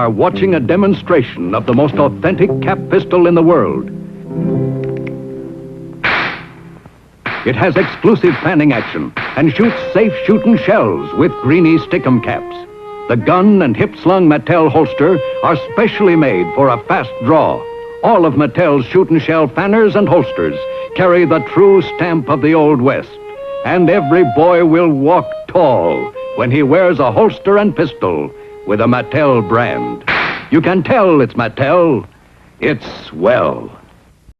are watching a demonstration of the most authentic cap pistol in the world. It has exclusive fanning action and shoots safe shooting shells with greeny stickum caps. The gun and hip-slung Matel holster are specially made for a fast draw. All of Matel's shooting shell fanners and holsters carry the true stamp of the Old West. And every boy will walk tall when he wears a holster and pistol with a Matel brand. You can tell it's Matel. It's swell.